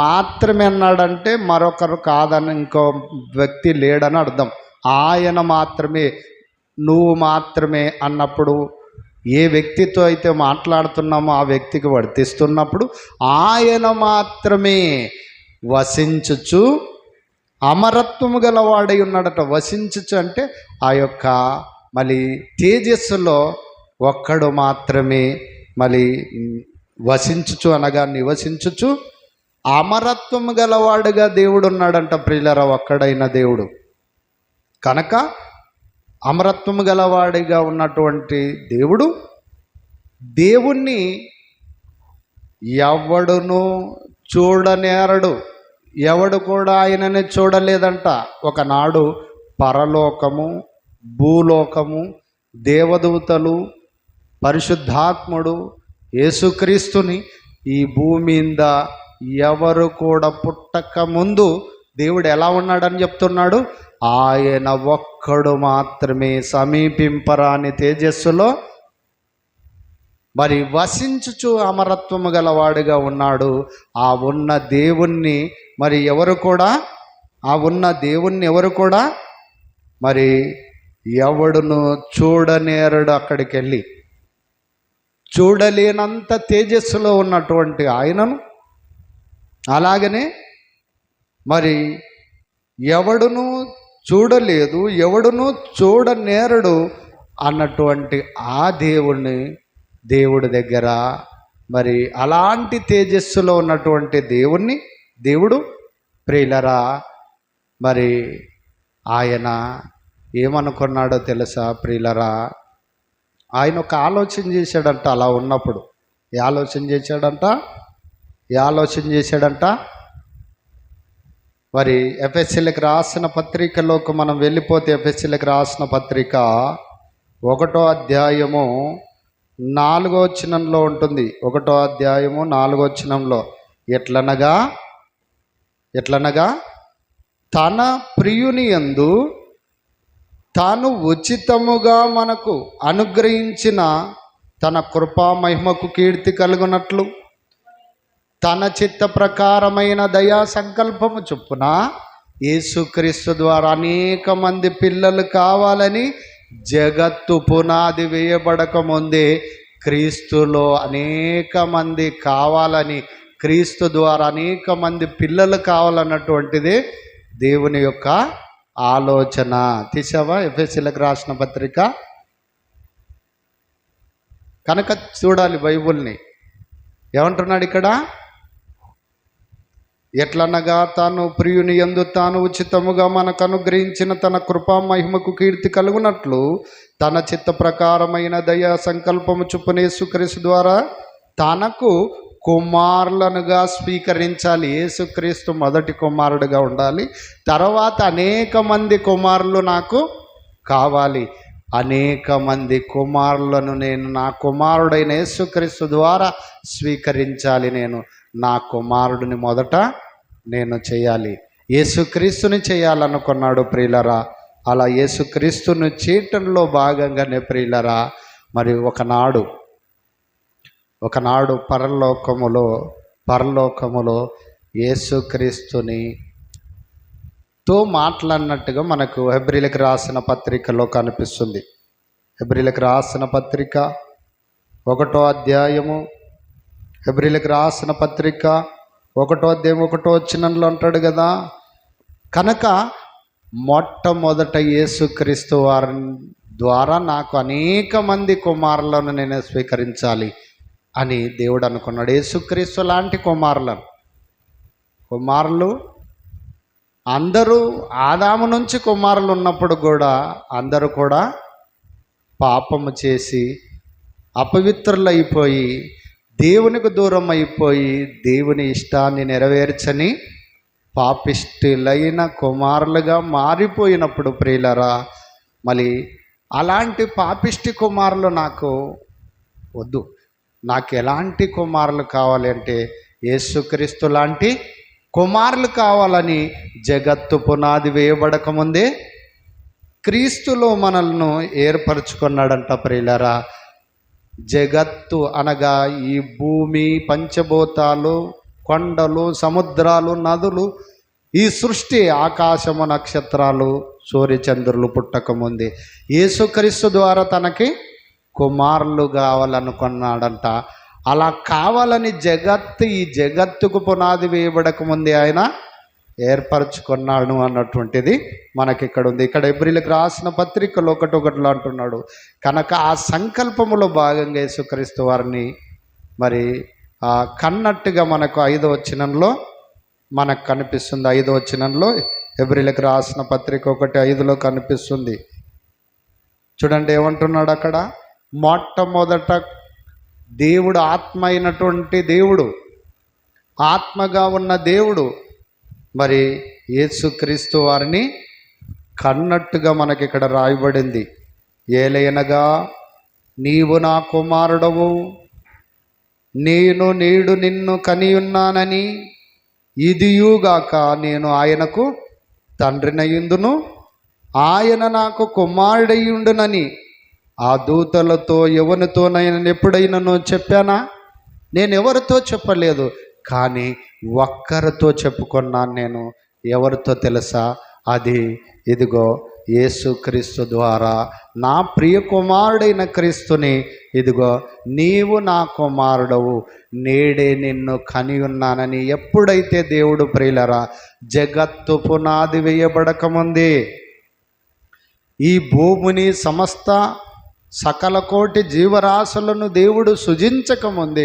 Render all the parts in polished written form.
మాత్రమే అన్నాడంటే మరొకరు కాదని ఇంకో వ్యక్తి లేడని అర్థం. ఆయన మాత్రమే, నువ్వు మాత్రమే అన్నప్పుడు ఏ వ్యక్తితో అయితే మాట్లాడుతున్నామో ఆ వ్యక్తికి వర్తిస్తున్నప్పుడు ఆయన మాత్రమే వసించుచు అమరత్వము గలవాడై ఉన్నాడట. వసించుచు అంటే ఆ యొక్క మళ్ళీ తేజస్సులో ఒక్కడు మాత్రమే మళ్ళీ వసించుచు అనగా నివసించుచు అమరత్వము గలవాడుగా దేవుడు ఉన్నాడంట ప్రియులారా, ఒక్కడైన దేవుడు. కనుక అమరత్వము గలవాడిగా ఉన్నటువంటి దేవుణ్ణి ఎవడును చూడనేరడు, ఎవడు కూడా ఆయనని చూడలేదంట. ఒకనాడు పరలోకము, భూలోకము, దేవదూతలు, పరిశుద్ధాత్ముడు, యేసుక్రీస్తుని ఈ భూమి మీద ఎవరు కూడా పుట్టక ముందు దేవుడు ఎలా ఉన్నాడని చెప్తున్నాడు. ఆయన ఒక్కడు మాత్రమే సమీపింపరాని తేజస్సులో మరి వసించుచు అమరత్వము గలవాడిగా ఉన్నాడు. ఆ ఉన్న దేవుణ్ణి మరి ఎవరు కూడా మరి ఎవడును చూడనేరడు. అక్కడికి వెళ్ళి చూడలేనంత తేజస్సులో ఉన్నటువంటి ఆయనను, అలాగనే మరి ఎవడును చూడలేదు, ఎవడును చూడనేరడు అన్నటువంటి ఆ దేవుడి దగ్గర మరి అలాంటి తేజస్సులో ఉన్నటువంటి దేవుడు ప్రియులరా, మరి ఆయన ఏమనుకున్నాడో తెలుసా ప్రియులరా? ఆయన ఒక ఆలోచన చేశాడంట. అలా ఉన్నప్పుడు ఏ ఆలోచన చేశాడంట మరి ఎఫెసీలకు రాసిన పత్రికలోకి మనం వెళ్ళిపోతే, ఎఫెసీలకు రాసిన పత్రిక 1వ అధ్యాయము 4వ వచనంలో ఉంటుంది. 1వ అధ్యాయము 4వ వచనంలో ఎట్లనగా తన ప్రియుని యందు తాను ఉచితముగా మనకు అనుగ్రహించిన తన కృపా మహిమకు కీర్తి కలుగునట్లు తన చిత్త ప్రకారమైన దయా సంకల్పము చొప్పున యేసుక్రీస్తు ద్వారా అనేక మంది పిల్లలు కావాలని జగత్తు పునాది వేయబడక ముందే క్రీస్తులో అనేక మంది కావాలని, క్రీస్తు ద్వారా అనేక మంది పిల్లలు కావాలన్నటువంటిదే దేవుని యొక్క ఆలోచన. తీసావా ఎఫెసీలకు రాసిన పత్రిక? కనుక చూడాలి బైబుల్ని. ఏమంటున్నాడు ఇక్కడ? ఎట్లనగా తాను ప్రియుని యందు తాను ఉచితముగా మనకు అనుగ్రహించిన తన కృపా మహిమకు కీర్తి కలుగునట్లు తన చిత్త ప్రకారమైన దయా సంకల్పము చొప్పున యేసుక్రీస్తు ద్వారా తనకు కుమారులనుగా స్వీకరించాలి. యేసుక్రీస్తు మొదటి కుమారుడుగా ఉండాలి. తర్వాత అనేక మంది కుమారులు నాకు కావాలి. అనేక మంది కుమారులను నేను నా కుమారుడైన యేసుక్రీస్తు ద్వారా స్వీకరించాలి. నేను నా కుమారుడిని మొదట నేను చేయాలి. యేసుక్రీస్తుని చేయాలనుకున్నాడు ప్రియులరా. అలా యేసుక్రీస్తుని చేయటంలో భాగంగానే ప్రియులరా, మరి ఒకనాడు పరలోకములో యేసుక్రీస్తునితో మాట్లాడినట్టుగా మనకు హెబ్రీలకు రాసిన పత్రికలో కనిపిస్తుంది. హెబ్రీలకు రాసిన పత్రిక 1వ అధ్యాయము, హెబ్రీలకు రాసిన పత్రిక 1వ అధ్యాయం 1వ వచనంలో అంటాడు కదా, కనుక మొట్టమొదట యేసుక్రీస్తు వారి ద్వారా నాకు అనేక మంది కుమారులను నేను స్వీకరించాలి అని దేవుడు అనుకున్నాడు. యేసుక్రీస్తు లాంటి కుమారులు అందరూ ఆదాము నుంచి కుమారులు ఉన్నప్పుడు కూడా అందరూ కూడా పాపము చేసి అపవిత్రులైపోయి దేవునికి దూరం అయిపోయి దేవుని ఇష్టాన్ని నెరవేర్చని పాపిష్టులైన కుమారులుగా మారిపోయినప్పుడు ప్రియులరా, మళ్ళీ అలాంటి పాపిష్టి కుమారులు నాకు వద్దు. నాకు ఎలాంటి కుమారులు కావాలి అంటే యేసుక్రీస్తు లాంటి కుమారులు కావాలని జగత్తు పునాది వేయబడకముందే క్రీస్తులో మనల్ని ఏర్పరచుకున్నాడంట ప్రియులరా. జగత్తు అనగా ఈ భూమి, పంచభూతాలు, కొండలు, సముద్రాలు, నదులు, ఈ సృష్టి, ఆకాశము, నక్షత్రాలు, సూర్యచంద్రులు పుట్టకముందే యేసుక్రీస్తు ద్వారా తనకి కుమారులు కావాలనుకున్నాడంట. అలా కావాలని ఈ జగత్తుకు పునాది వేయబడక ముందే ఆయన ఏర్పరచుకున్నాడు అన్నటువంటిది మనకి ఇక్కడ ఉంది. ఇక్కడ హెబ్రీయులకు రాసిన పత్రికలో 1:1 అంటున్నాడు. కనుక ఆ సంకల్పములో భాగంగా యేసుక్రీస్తు వారిని మరి కన్నట్టుగా మనకు 5వ వచనంలో మనకు కనిపిస్తుంది. 5వ వచనంలో హెబ్రీయులకు రాసిన పత్రిక 1:5లో కనిపిస్తుంది. చూడండి ఏమంటున్నాడు అక్కడ. మొట్టమొదట దేవుడు ఆత్మ అయినటువంటి దేవుడు, ఆత్మగా ఉన్న దేవుడు మరి యేసుక్రీస్తు వారిని కన్నట్టుగా మనకి ఇక్కడ రాయబడింది. ఏలయనగా నీవు నా కుమారుడవు, నేను నేడు నిన్ను కనియున్నానని, ఇదియుగాక నేను ఆయనకు తండ్రినయుందును, ఆయన నాకు కుమారుడయ్యుండునని ఆ దూతలతో ఎవరితోనైనా ఎప్పుడైనా చెప్పానా? నేను ఎవరితో చెప్పలేదు, కానీ ఒక్కరితో చెప్పుకున్నాను. నేను ఎవరితో తెలుసా? అది ఇదిగో యేసుక్రీస్తు ద్వారా నా ప్రియ కుమారుడైన క్రీస్తుని, ఇదిగో నీవు నా కుమారుడవు, నేడే నిన్ను కని ఉన్నానని ఎప్పుడైతే దేవుడు ప్రియులరా జగత్తు పునాది వేయబడకముందే, ఈ భూమిని సమస్త సకల కోటి జీవరాశులను దేవుడు సృజించకముందే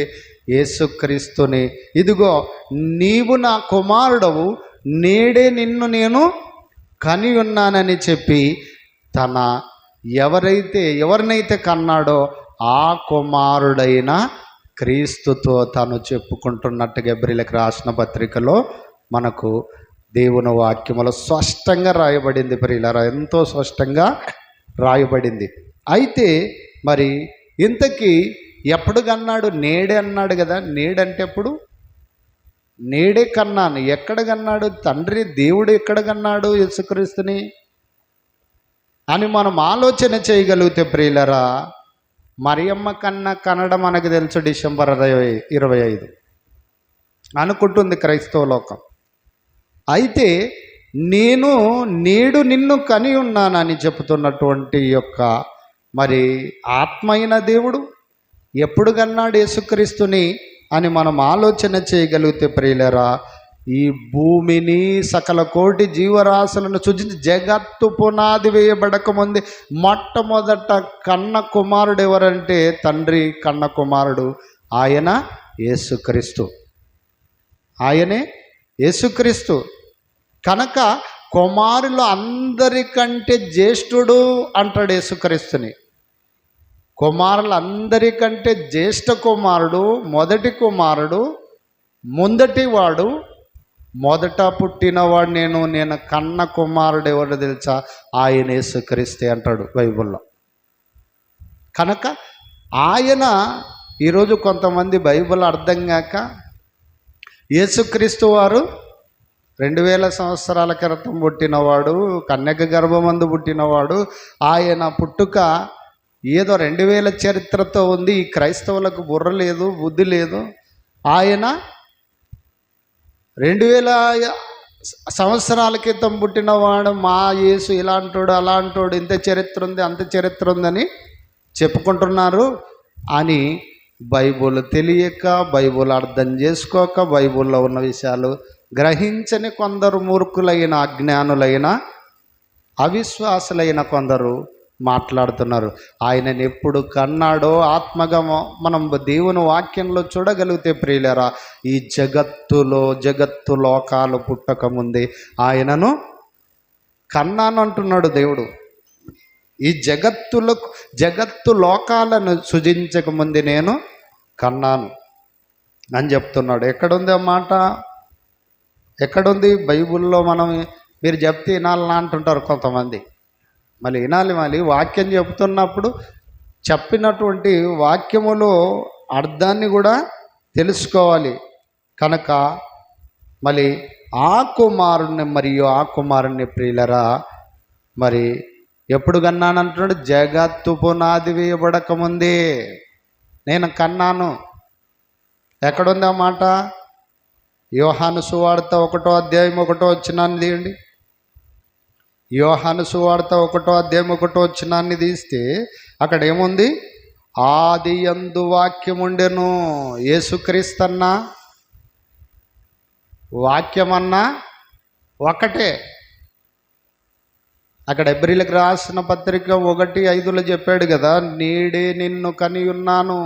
యేసుక్రీస్తుని, ఇదిగో నీవు నా కుమారుడవు, నేడే నిన్ను నేను కని ఉన్నానని చెప్పి తన ఎవరినైతే కన్నాడో ఆ కుమారుడైన క్రీస్తుతో తను చెప్పుకుంటున్నట్టుగా హెబ్రీయులకు రాసిన పత్రికలో మనకు దేవుని వాక్యములో స్పష్టంగా రాయబడింది. ప్రియులారా, ఎంతో స్పష్టంగా రాయబడింది. అయితే మరి ఇంతకీ ఎప్పుడు కన్నాడు? నేడే అన్నాడు కదా. నేడంటే ఎప్పుడు? నేడే కన్నాను. ఎక్కడ కన్నాడు? తండ్రి దేవుడు ఎక్కడ కన్నాడు యేసుక్రీస్తుని అని మనం ఆలోచన చేయగలిగితే ప్రియులరా, మరియమ్మ కనడం మనకు తెలుసు డిసెంబర్ 25 అనుకుంటుంది క్రైస్తవ లోకం. అయితే నేడు నిన్ను కని ఉన్నానని చెబుతున్నటువంటి యొక్క మరి ఆత్మ అయిన దేవుడు ఎప్పుడు కన్నాడు యేసుక్రీస్తుని అని మనం ఆలోచన చేయగలిగితే ప్రియులరా, ఈ భూమిని సకల కోటి జీవరాశులను సృజించి జగత్తు పునాది వేయబడకముందే మొట్టమొదట కన్న కుమారుడు ఎవరంటే తండ్రి కన్న కుమారుడు, ఆయన యేసుక్రీస్తు. ఆయనే యేసుక్రీస్తు. కనుక కుమారులు అందరికంటే జ్యేష్ఠుడు అంటాడు యేసుక్రీస్తుని. కుమారులందరికంటే జ్యేష్ఠ కుమారుడు, మొదటి కుమారుడు, ముందటివాడు, మొదట పుట్టినవాడు నేను కన్న కుమారుడు ఎవరు తెలుసా? ఆయన యేసుక్రీస్తే అంటాడు బైబిల్లో. కనుక ఆయన ఈరోజు కొంతమంది బైబిల్ అర్థం కాక యేసుక్రీస్తు వారు 2000 సంవత్సరాల క్రితం పుట్టినవాడు, కన్యక గర్భమందు పుట్టినవాడు, ఆయన పుట్టుక ఏదో 2000 చరిత్రతో ఉంది. ఈ క్రైస్తవులకు బుర్ర లేదు, బుద్ధి లేదు. ఆయన 2000 సంవత్సరాల క్రితం పుట్టినవాడు, మా యేసు ఇలాంటోడు అలాంటోడు, ఇంత చరిత్ర ఉంది అంత చరిత్ర ఉందని చెప్పుకుంటున్నారు అని బైబుల్ తెలియక, బైబుల్ అర్థం చేసుకోక, బైబుల్లో ఉన్న విషయాలు గ్రహించని కొందరు మూర్ఖులైన, అజ్ఞానులైన, అవిశ్వాసులైన కొందరు మాట్లాడుతున్నారు. ఆయనని ఎప్పుడు కన్నాడో ఆత్మగా మనం దేవుని వాక్యంలో చూడగలిగితే ప్రియులరా, ఈ జగత్తు లోకాలు పుట్టకముందే ఆయనను కన్నాను అంటున్నాడు దేవుడు. ఈ జగత్తు లోకాలను సృజించకముందే నేను కన్నాను అని చెప్తున్నాడు. ఎక్కడుంది ఆ మాట? ఎక్కడుంది బైబిల్లో? మీరు చెప్తే వినాలని అంటుంటారు కొంతమంది. మళ్ళీ వినాలి, మళ్ళీ వాక్యం చెప్తున్నప్పుడు చెప్పినటువంటి వాక్యములో అర్థాన్ని కూడా తెలుసుకోవాలి. కనుక మళ్ళీ ఆ కుమారుణ్ణి ప్రియులరా మరి ఎప్పుడు కన్నానంటున్నాడు? జగత్తు పునాది వేయబడకముందే నేను కన్నాను. ఎక్కడుంది ఆ మాట? యోహాను సువార్త 1వ అధ్యాయం 1వ వచనాన్ని తీయండి. యోహాను సువార్త 1వ అధ్యాయం 1వ వచనాన్ని తీస్తే అక్కడ ఏముంది? ఆది యందు వాక్యముండెను. యేసుక్రీస్తన్నా వాక్యమన్నా ఒకటే. అక్కడ హెబ్రీలకు రాసిన పత్రిక 1:5 చెప్పాడు కదా, నేడే నిన్ను కని ఉన్నాను,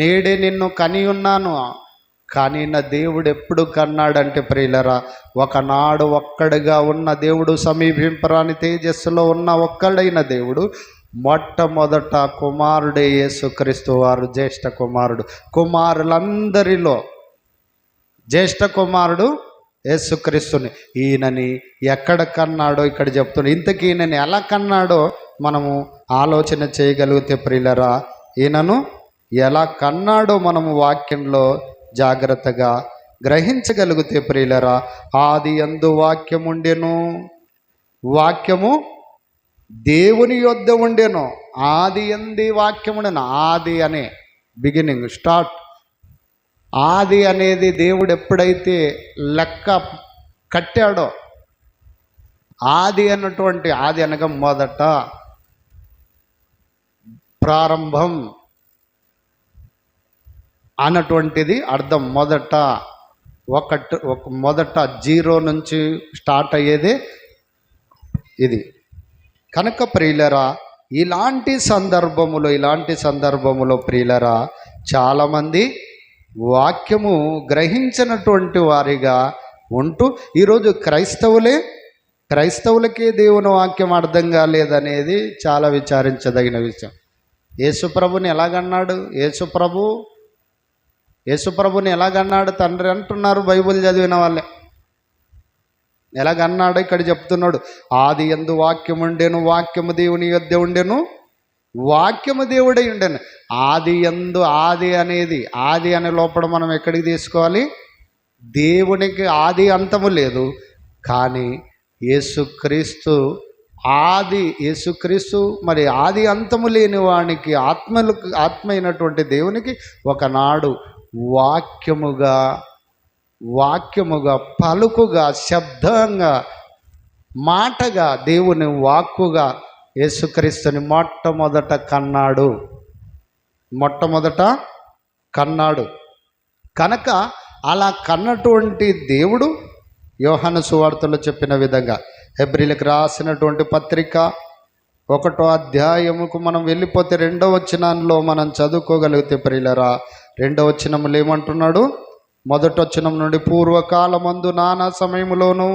నేడే నిన్ను కని ఉన్నాను. కానీ నా దేవుడు ఎప్పుడు కన్నాడంటే ప్రియులరా, ఒకనాడు ఒక్కడిగా ఉన్న దేవుడు, సమీపింపరాని తేజస్సులో ఉన్న ఒక్కడైన దేవుడు మొట్టమొదట కుమారుడే యేసుక్రీస్తు వారు, జ్యేష్ఠ కుమారుడు. కుమారులందరిలో జ్యేష్ఠ కుమారుడు యేసుక్రీస్తుని. ఈయనని ఎక్కడ కన్నాడో ఇక్కడ చెప్తున్నాడు. ఇంతకీ ఈయనని ఎలా కన్నాడో మనము ఆలోచన చేయగలిగితే ప్రియులరా, ఈయనను ఎలా కన్నాడో మనము వాక్యంలో జాగ్రత్తగా గ్రహించగలిగితే ప్రియులరా, ఆది యందు వాక్యముండెను, వాక్యము దేవుని యొద్ద ఉండెను. ఆది యందు వాక్యముండెను. ఆది అనే బిగినింగ్, స్టార్ట్. ఆది అనేది దేవుడు ఎప్పుడైతే లెక్క కట్టాడో, ఆది అన్నటువంటి, ఆది అనగా మొదట, ప్రారంభం అన్నటువంటిది అర్థం. మొదట మొదట 0 నుంచి స్టార్ట్ అయ్యేదే ఇది. కనుక ప్రియులరా, ఇలాంటి సందర్భములో ప్రియులరా, చాలామంది వాక్యము గ్రహించినటువంటి వారిగా ఉంటూ ఈరోజు క్రైస్తవులకే దేవుని వాక్యం అర్థం కాలేదనేది చాలా విచారించదగిన విషయం. యేసుప్రభుని ఎలాగన్నాడు? యేసుప్రభుని ఎలాగన్నాడు తండ్రి అంటున్నారు బైబిల్ చదివిన వాళ్ళే. ఎలాగన్నాడు ఇక్కడ చెప్తున్నాడు. ఆది యందు వాక్యముండెను, వాక్యము దేవుని యొద్ద ఉండెను, వాక్యము దేవుడై ఉండెను. ఆది యందు, ఆది అనేది, ఆది అనే లోపల మనం ఎక్కడికి తీసుకోవాలి? దేవునికి ఆది అంతము లేదు. కానీ యేసుక్రీస్తు మరి ఆది అంతము లేని వానికి, ఆత్మ అయినటువంటి దేవునికి ఒకనాడు వాక్యముగా పలుకుగా, శబ్దంగా, మాటగా, దేవుని వాక్కుగా యేసుక్రీస్తుని మొట్టమొదట కన్నాడు. కనుక అలా కన్నటువంటి దేవుడు యోహాను సువార్తలో చెప్పిన విధంగా హెబ్రీలకు రాసినటువంటి పత్రిక 1వ అధ్యాయముకు మనం వెళ్ళిపోతే 2వ వచనంలో మనం చదువుకోగలిగితే ప్రియులరా, 2వ వచనంలో ఏమంటున్నాడు? మొదటి వచనం నుండి, పూర్వకాలమందు నానా సమయములోను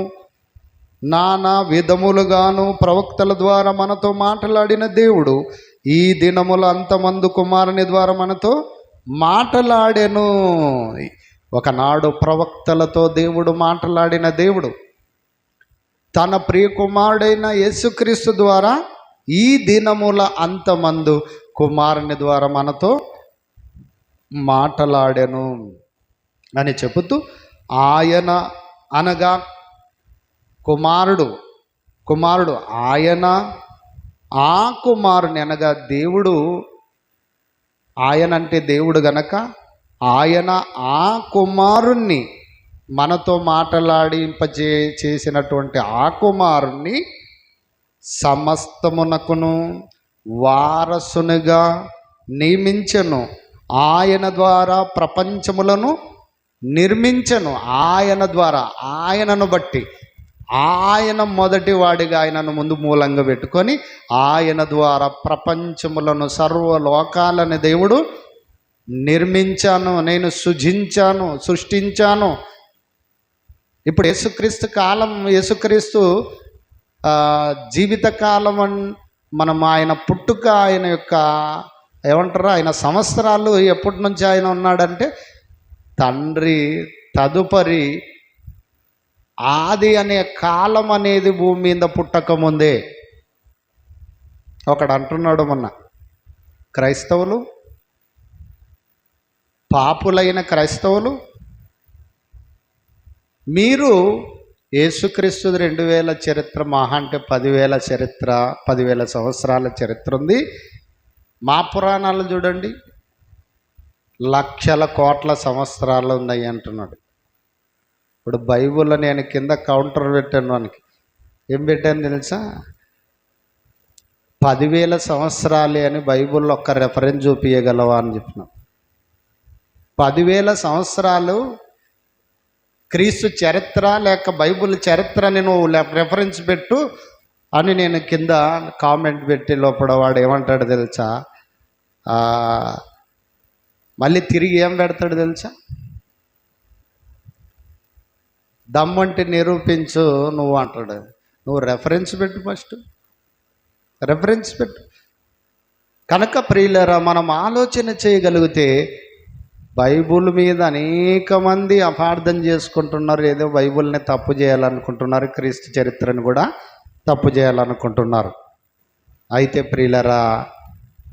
నానా విధములుగాను ప్రవక్తల ద్వారా మనతో మాట్లాడిన దేవుడు ఈ దినముల అంతమందు కుమారుని ద్వారా మనతో మాట్లాడెను. ఒకనాడు ప్రవక్తలతో దేవుడు మాట్లాడిన దేవుడు తన ప్రియ కుమారుడైన యేసుక్రీస్తు ద్వారా ఈ దినముల అంతమందు కుమారుని ద్వారా మనతో మాట్లాడెను అని చెబుతూ, ఆయన అనగా కుమారుడు ఆయన, ఆ కుమారుని అనగా దేవుడు, ఆయన అంటే దేవుడు గనక ఆయన ఆ కుమారుణ్ణి మనతో చేసినటువంటి ఆ కుమారుణ్ణి సమస్తమునకును వారసునిగా నియమించెను. ఆయన ద్వారా ప్రపంచములను నిర్మించెను. ఆయన ద్వారా, ఆయనను బట్టి, ఆయన మొదటి వాడిగా ఆయనను ముందు మూలంగా పెట్టుకొని ఆయన ద్వారా ప్రపంచములను, సర్వలోకాలని దేవుడు నిర్మించాను, నేను సృష్టించాను. ఇప్పుడు యేసుక్రీస్తు జీవితకాలం మనం ఆయన పుట్టుక, ఆయన యొక్క ఏమంటారు, ఆయన సంవత్సరాలు ఎప్పటి నుంచి ఆయన ఉన్నాడంటే, తండ్రి తదుపరి ఆది అనే కాలం అనేది భూమి మీద పుట్టకముందే. ఒకడు అంటున్నాడు, మొన్న క్రైస్తవులు, పాపులైన క్రైస్తవులు, మీరు యేసుక్రీస్తుది 2000 చరిత్ర, మహా అంటే 10,000 సంవత్సరాల చరిత్ర ఉంది. మా పురాణాలు చూడండి, లక్షల కోట్ల సంవత్సరాలు ఉన్నాయి అంటున్నాడు. ఇప్పుడు బైబిల్లో నేను కింద కౌంటర్ పెట్టాను, వానికి ఏం పెట్టాను తెలుసా? 10,000 సంవత్సరాలే అని బైబిల్లో ఒక్క రెఫరెన్స్ చూపించగలవా అని చెప్పిన. 10,000 సంవత్సరాలు క్రీస్తు చరిత్ర లేక బైబిల్ చరిత్రని నువ్వు రెఫరెన్స్ పెట్టు అని నేను కింద కామెంట్ పెట్టి లోపల వాడు ఏమంటాడు తెలుసా? మళ్ళీ తిరిగి ఏం పెడతాడు తెలుసా? దమ్మంటే నిరూపించు నువ్వు అంటాడు. నువ్వు రెఫరెన్స్ పెట్టు, ఫస్ట్ రెఫరెన్స్ పెట్టు. కనుక ప్రియులరా, మనం ఆలోచన చేయగలిగితే బైబుల్ మీద అనేక మంది అపార్థం చేసుకుంటున్నారు. ఏదో బైబుల్ని తప్పు చేయాలనుకుంటున్నారు, క్రీస్తు చరిత్రను కూడా తప్పు చేయాలనుకుంటున్నారు. అయితే ప్రియులరా,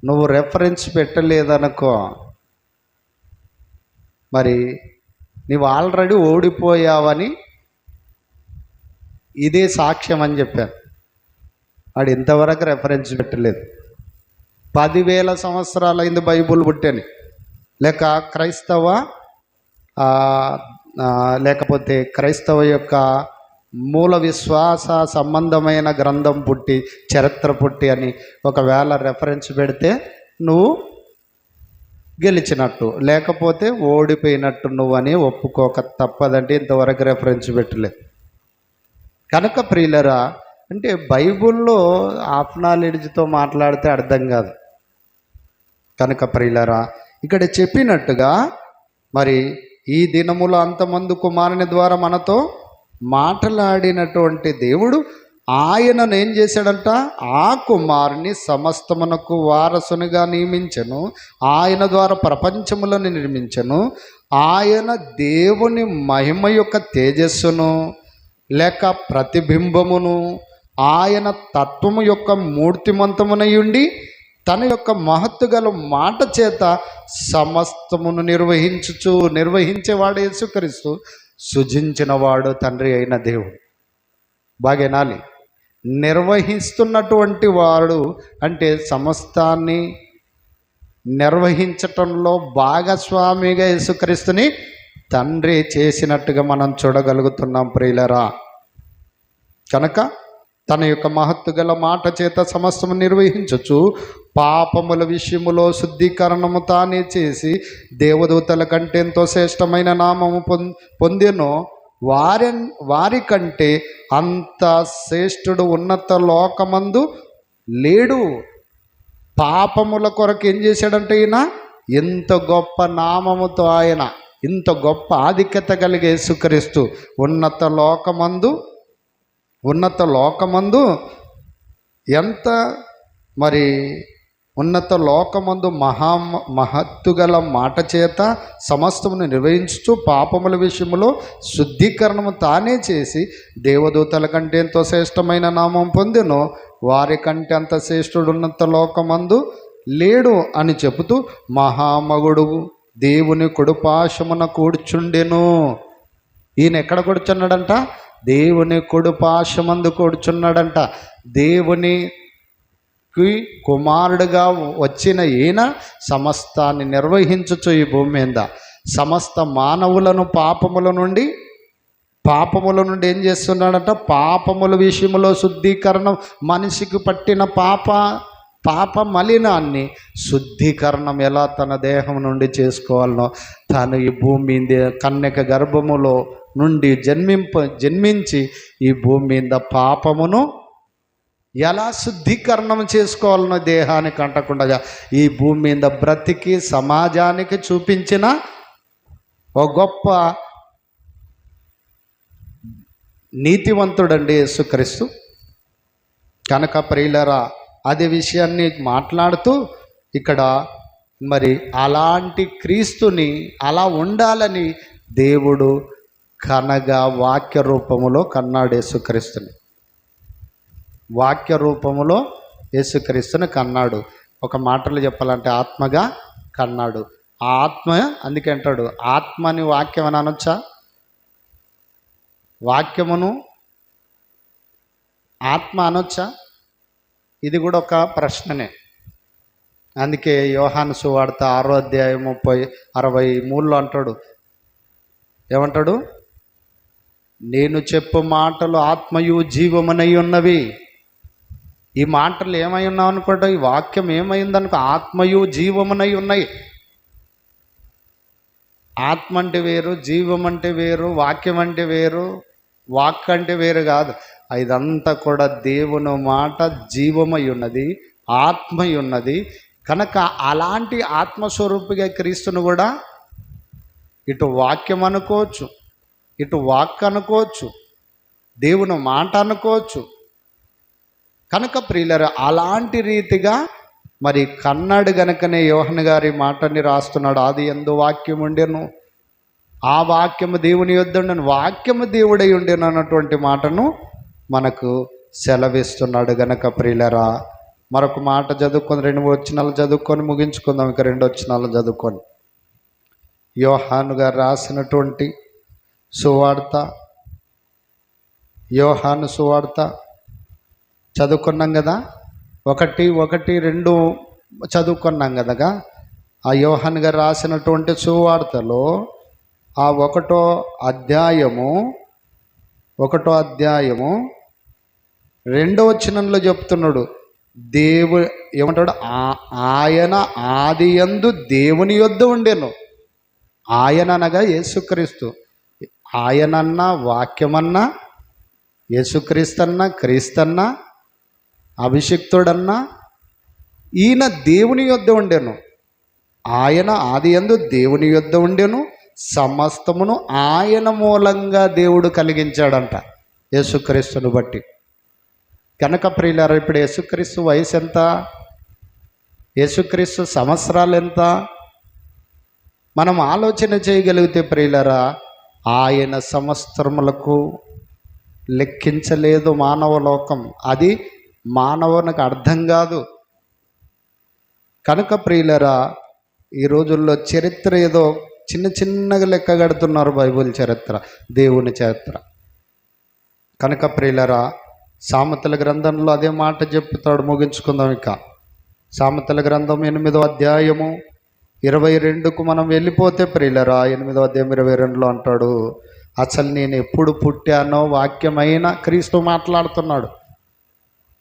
నువ్వు రెఫరెన్స్ పెట్టలేదనుకో, మరి నువ్వు ఆల్రెడీ ఓడిపోయావని ఇదే సాక్ష్యం అని చెప్పాను. వాడు ఇంతవరకు రెఫరెన్స్ పెట్టలేదు. 10,000 సంవత్సరాలైంది బైబుల్ పుట్టాను, లేక లేకపోతే క్రైస్తవ యొక్క మూల విశ్వాస సంబంధమైన గ్రంథం పుట్టి, చరిత్ర పుట్టి అని ఒకవేళ రెఫరెన్స్ పెడితే నువ్వు గెలిచినట్టు, లేకపోతే ఓడిపోయినట్టు నువ్వు అని ఒప్పుకోక తప్పదంటే ఇంతవరకు రెఫరెన్స్ పెట్టలేదు. కనుక ప్రియులరా, అంటే బైబుల్లో హాఫ్ నాలెడ్జ్తో మాట్లాడితే అర్థం కాదు. కనుక ప్రియులరా, ఇక్కడ చెప్పినట్టుగా మరి ఈ దినములో అంతమంది కుమారుని ద్వారా మనతో మాట్లాడినటువంటి దేవుడు ఆయనను ఏం చేశాడంట? ఆ కుమారుని సమస్తమునకు వారసునిగా నియమించను. ఆయన ద్వారా ప్రపంచములను నిర్మించను. ఆయన దేవుని మహిమ యొక్క తేజస్సును లేక ప్రతిబింబమును, ఆయన తత్వము యొక్క మూర్తిమంతమునయుండి తన యొక్క మహత్తు గల మాట చేత సమస్తమును నిర్వహించేవాడు యేసుక్రీస్తు, సృజించినవాడు తండ్రి అయిన దేవుడు. బాగేనాలి. నిర్వహిస్తున్నటువంటి వాడు అంటే సమస్తాన్ని నిర్వహించటంలో భాగస్వామిగా యేసుక్రీస్తుని తండ్రి చేసినట్టుగా మనం చూడగలుగుతున్నాం ప్రియులరా. కనుక తన యొక్క మహత్తు గల మాట చేత సమస్తము నిర్వహించచ్చు. పాపముల విషయములో శుద్ధీకరణము తానే చేసి దేవదూతల కంటే ఎంతో శ్రేష్టమైన నామము పొందెను. వారి కంటే అంత శ్రేష్ఠుడు ఉన్నత లోకమందు లేడు. పాపముల కొరకు ఏం చేశాడంటే ఈయన ఇంత గొప్ప నామముతో, ఆయన ఇంత గొప్ప ఆధిక్యత కలిగే యేసుక్రీస్తు ఉన్నత లోకమందు ఎంత మరి ఉన్నత లోకమందు మహత్తు గల మాట చేత సమస్తమును నిర్వహించుచు పాపముల విషయంలో శుద్ధీకరణము తానే చేసి దేవదూతల కంటే ఎంతో శ్రేష్టమైన నామం పొందెను. వారి కంటే అంత శ్రేష్ఠుడు ఉన్నత లోకమందు లేడు అని చెబుతూ మహామగుడు దేవుని కుడిపార్శ్వమున కూర్చుండెను. ఈయన ఎక్కడ కూర్చున్నాడంట? దేవుని కుడిపార్శ్వమందు కూర్చున్నాడంట. దేవునికి కుమారుడుగా వచ్చిన ఈయన సమస్తాన్ని నిర్వహించుచు ఈ భూమి మీద సమస్త మానవులను పాపముల నుండి ఏం చేస్తున్నాడంట? పాపముల విషయంలో శుద్ధీకరణం, మనిషికి పట్టిన పాప మలినాన్ని శుద్ధీకరణం ఎలా తన దేహం నుండి చేసుకోవాలనో తాను ఈ భూమి మీద కన్యక గర్భములో నుండి జన్మించి ఈ భూమి మీద పాపమును ఎలా శుద్ధీకరణం చేసుకోవాలనో దేహానికి అంటకుండా ఈ భూమి మీద బ్రతికి సమాజానికి చూపించిన ఒక గొప్ప నీతివంతుడండి యేసుక్రీస్తు. కనుక ప్రియులరా, అదే విషయాన్ని మాట్లాడుతూ ఇక్కడ మరి అలాంటి క్రీస్తుని అలా ఉండాలని దేవుడు కనగా వాక్య రూపములో కన్నాడు యేసుక్రీస్తుని. వాక్య రూపములో యేసుక్రీస్తుని కన్నాడు. ఒక మాటలు చెప్పాలంటే ఆత్మగా కన్నాడు. ఆ ఆత్మ అందుకే అంటాడు, ఆత్మని వాక్యం అని అనొచ్చా? వాక్యమును ఆత్మ అనొచ్చా? ఇది కూడా ఒక ప్రశ్ననే. అందుకే యోహాను సువార్త 6వ అధ్యాయం 63 అంటాడు, ఏమంటాడు? నేను చెప్పు మాటలు ఆత్మయు జీవమునై ఉన్నవి. ఈ మాటలు ఏమై ఉన్నావు అనుకోండి, ఈ వాక్యం ఏమైందనుకో, ఆత్మయు జీవమునై ఉన్నాయి. ఆత్మ అంటే వేరు, జీవం అంటే వేరు, వాక్యం అంటే వేరు, వాక్ అంటే వేరు కాదు. ఇదంతా కూడా దేవుని మాట జీవమై ఉన్నది, ఆత్మై ఉన్నది. కనుక అలాంటి ఆత్మస్వరూపిగా క్రీస్తును కూడా ఇటు వాక్యం అనుకోవచ్చు, ఇటు వాక్ అనుకోవచ్చు, దేవుని మాట అనుకోవచ్చు. కనుక ప్రియులారా, అలాంటి రీతిగా మరి కన్నాడు గనుకనే యోహన్ గారి మాటని రాస్తున్నాడు. ఆది యందు వాక్యం ఉండెను, ఆ వాక్యము దేవుని యొద్ద ఉండెను, వాక్యము దేవుడై ఉండెను అన్నటువంటి మాటను మనకు సెలవిస్తున్నాడు. గనక ప్రియులారా, మరొక మాట చదువుకొని 2 వచనాలు చదువుకొని ముగించుకుందాం. ఇక 2 వచనాలు చదువుకొని యోహాను గారు రాసినటువంటి సువార్త, యోహాను సువార్త చదువుకున్నాం కదా, 1:1-2 చదువుకున్నాం కదగా. ఆ యోహాను గారు రాసినటువంటి సువార్తలో ఆ 1వ అధ్యాయము 2వ వచనంలో చెప్తున్నాడు, ఏమంటాడు? ఆయన ఆదియందు దేవుని యొద్ద ఉండెను. ఆయన అనగా యేసుక్రీస్తు. ఆయనన్నా, వాక్యమన్నా, యేసుక్రీస్తన్నా, క్రీస్తన్నా, అభిషిక్తుడన్నా, ఈయన దేవుని యొద్ద ఉండెను. ఆయన ఆదియందు దేవుని యొద్ద ఉండెను, సమస్తమును ఆయన మూలంగా దేవుడు కలిగించాడంట, యేసుక్రీస్తును బట్టి. కనుక ప్రియులారా, ఇప్పుడు యేసుక్రీస్తు వయసు ఎంత? యేసుక్రీస్తు సంవత్సరాలు ఎంత? మనం ఆలోచన చేయగలిగితే ప్రియులారా, ఆయన సంవత్సరములకు లెక్కించలేదు మానవ లోకం. అది మానవునికి అర్థం కాదు. కనుక ప్రియులారా, ఈ రోజుల్లో చరిత్ర ఏదో చిన్నగా లెక్క కడుతున్నారు, బైబిల్ చరిత్ర, దేవుని చరిత్ర. కనుక ప్రియులారా, సామెతల గ్రంథంలో అదే మాట చెప్తాడు. ముగించుకుందాం. ఇక సామెతల గ్రంథం 8వ అధ్యాయము 22కు మనం వెళ్ళిపోతే ప్రియులారా, 8వ అధ్యాయం 22లో అంటాడు, అసలు నేను ఎప్పుడు పుట్టానో, వాక్యమైన క్రీస్తు మాట్లాడుతున్నాడు,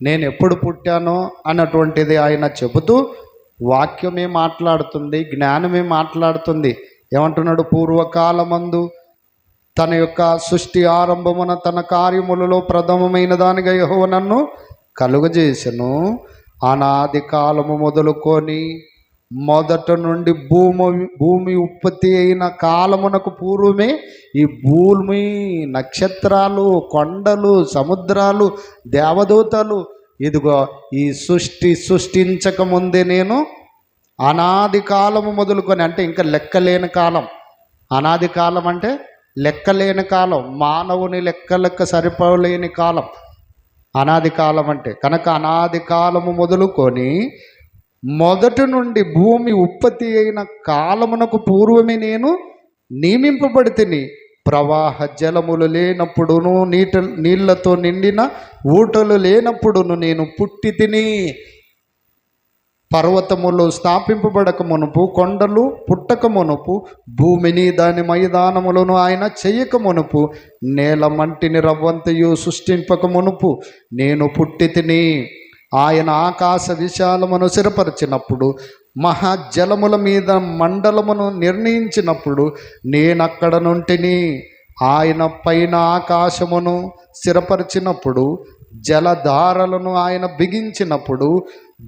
నేను ఎప్పుడు పుట్టానో అన్నటువంటిది ఆయన చెబుతూ, వాక్యమే మాట్లాడుతుంది, జ్ఞానమే మాట్లాడుతుంది. ఏమంటున్నాడు? పూర్వకాలమందు తన యొక్క సృష్టి ఆరంభమున తన కార్యములలో ప్రథమమైన దానిగా యెహోవా నన్ను కలుగజేసెను. అనాది కాలము మొదలుకొని మొదట నుండి భూమి ఉత్పత్తి అయిన కాలమునకు పూర్వమే ఈ భూమి, నక్షత్రాలు, కొండలు, సముద్రాలు, దేవదూతలు, ఇదిగో ఈ సృష్టించక ముందే నేను అనాది కాలము మొదలుకొని, అంటే ఇంకా లెక్కలేని కాలం. అనాది కాలం అంటే లెక్కలేని కాలం, మానవుని లెక్కలకు సరిపోలేని కాలం అనాది కాలం అంటే. కనుక అనాది కాలము మొదలుకొని మొదటి నుండి భూమి ఉత్పత్తి అయిన కాలమునకు పూర్వమే నేను నియమింపబడితిని. ప్రవాహ జలములు లేనప్పుడును, నీళ్లతో నిండిన ఊటలు లేనప్పుడును నేను పుట్టి తిని. పర్వతములు స్థాపింపబడక మునుపు, కొండలు పుట్టక మునుపు, భూమిని దాని మైదానములను ఆయన చెయ్యక మునుపు, నేల మంటిని రవ్వంతయు సృష్టింపక మునుపు నేను పుట్టి తిని. ఆయన ఆకాశ విశాలమును స్థిరపరిచినప్పుడు, మహాజలముల మీద మండలమును నిర్ణయించినప్పుడు నేనక్కడ నుంటిని. ఆయన పైన ఆకాశమును స్థిరపరిచినప్పుడు, జలధారలను ఆయన బిగించినప్పుడు,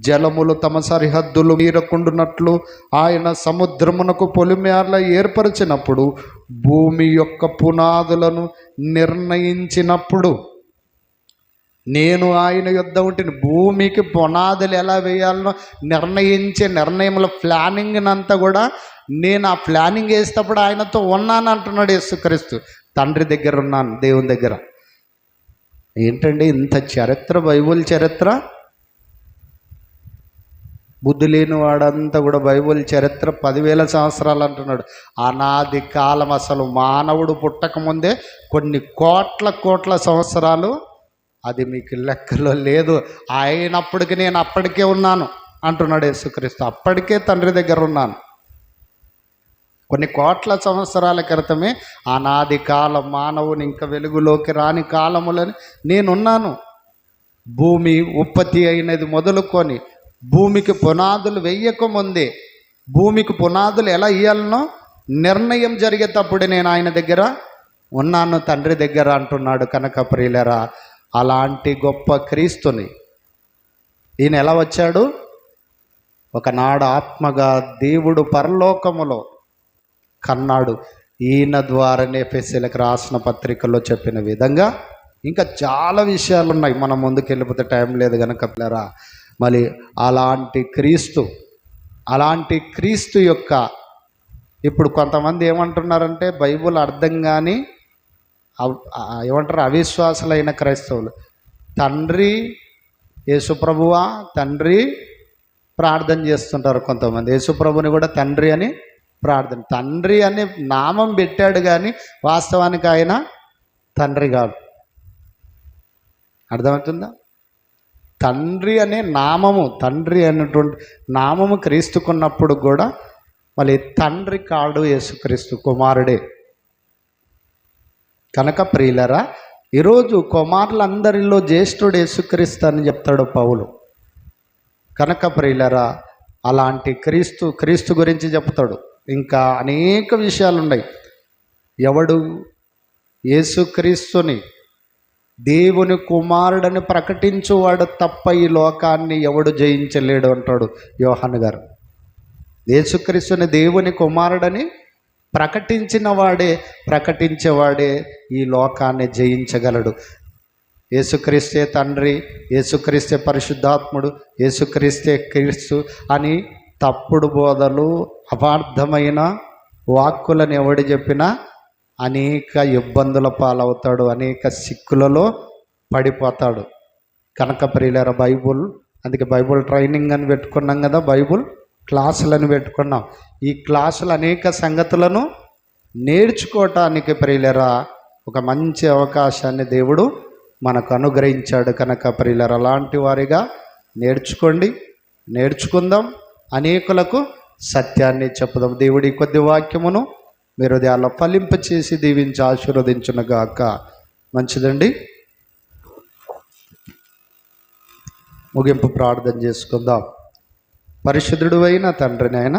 జలములు తమ సరిహద్దులు మీరకుండునట్లు ఆయన సముద్రమునకు పొలిమేర్ల ఏర్పరిచినప్పుడు, భూమి యొక్క పునాదులను నిర్ణయించినప్పుడు నేను ఆయన యొద్ద ఉంటిని. భూమికి పునాదులు ఎలా వేయాలనో నిర్ణయించే నిర్ణయముల ప్లానింగ్ అంతా కూడా నేను ఆ ప్లానింగ్ వేసేటప్పుడు ఆయనతో ఉన్నాను అంటున్నాడు యేసుక్రీస్తు. తండ్రి దగ్గర ఉన్నాను, దేవుని దగ్గర. ఏంటండి ఇంత చరిత్ర, బైబిల్ చరిత్ర? బుద్ధి లేని వాడంతా కూడా బైబిల్ చరిత్ర 10,000 సంవత్సరాలు అంటున్నాడు. అనాది కాలం, అసలు మానవుడు పుట్టకముందే కొన్ని కోట్ల సంవత్సరాలు, అది మీకు లెక్కలో లేదు. అయినప్పటికీ నేను అప్పటికే ఉన్నాను అంటున్నాడు యేసుక్రీస్తు. అప్పటికే తండ్రి దగ్గర ఉన్నాను. కొన్ని కోట్ల సంవత్సరాల క్రితమే అనాది కాలం, మానవుని ఇంకా వెలుగులోకి రాని కాలములని నేనున్నాను. భూమి ఉత్పత్తి అయినది మొదలుకొని భూమికి పునాదులు వెయ్యకముందే, భూమికి పునాదులు ఎలా ఇయ్యాలనో నిర్ణయం జరిగేటప్పుడే నేను ఆయన దగ్గర ఉన్నాను, తండ్రి దగ్గర అంటున్నాడు. కనుక ప్రియులారా, అలాంటి గొప్ప క్రీస్తుని ఈయన ఎలా వచ్చాడు? ఒకనాడు ఆత్మగా దేవుడు పరలోకములో కన్నాడు. ఈయన ద్వారానే ఎఫెసీయులకు రాసిన పత్రికలో చెప్పిన విధంగా ఇంకా చాలా విషయాలు ఉన్నాయి. మనం ముందుకు వెళ్ళిపోతే టైం లేదు కనుక పిల్లరా, మళ్ళీ అలాంటి క్రీస్తు యొక్క, ఇప్పుడు కొంతమంది ఏమంటున్నారంటే బైబుల్ అర్థం కానీ ఏమంటారు అవిశ్వాసులైన క్రైస్తవులు, తండ్రి యేసుప్రభువా తండ్రి ప్రార్థన చేస్తుంటారు కొంతమంది. యేసుప్రభుని కూడా తండ్రి అని ప్రార్థన, తండ్రి అనే నామం పెట్టాడు కానీ వాస్తవానికి ఆయన తండ్రి కాదు. అర్థమవుతుందా? తండ్రి అనే నామము, తండ్రి అనేటువంటి నామము క్రీస్తుకున్నప్పుడు కూడా మళ్ళీ తండ్రి కాడు, యేసుక్రీస్తు కుమారుడే. కనుక ప్రియులరా, ఈరోజు కుమారులందరిలో జ్యేష్ఠుడు యేసుక్రీస్తు అని చెప్తాడు పౌలు. కనుక ప్రియులరా, అలాంటి క్రీస్తు గురించి చెప్తాడు. ఇంకా అనేక విషయాలు ఉన్నాయి. ఎవడు యేసుక్రీస్తుని దేవుని కుమారుడని ప్రకటించువాడు తప్ప ఈ లోకాన్ని ఎవడు జయించలేడు అంటాడు యోహాను గారు. యేసుక్రీస్తుని దేవుని కుమారుడని ప్రకటించేవాడే ఈ లోకాన్ని జయించగలడు. యేసుక్రీస్తే తండ్రి, యేసుక్రీస్తే పరిశుద్ధాత్ముడు, యేసుక్రీస్తే క్రీస్తు అని తప్పుడు బోధలు, అపార్థమైన వాక్కులను ఎవడు చెప్పినా అనేక ఇబ్బందుల పాలవుతాడు, అనేక సిక్కులలో పడిపోతాడు. కనుక ప్రియులారా, అందుకే బైబుల్ ట్రైనింగ్ అని పెట్టుకున్నాం కదా, బైబుల్ క్లాసులను పెట్టుకున్నాం. ఈ క్లాసులు అనేక సంగతులను నేర్చుకోవటానికి ప్రియులారా ఒక మంచి అవకాశాన్ని దేవుడు మనకు అనుగ్రహించాడు. కనుక ప్రియులారా, అలాంటి వారిగా నేర్చుకుందాం, అనేకులకు సత్యాన్ని చెప్పుదాం. దేవుడి కొద్ది వాక్యమును మీరు హృదయాల్లో ఫలింపచేసి దీవించి ఆశీర్వదించునుగాక. మంచిదండి. ముగింపు ప్రార్థన చేసుకుందాం. పరిశుద్ధుడు అయిన తండ్రి నాయన,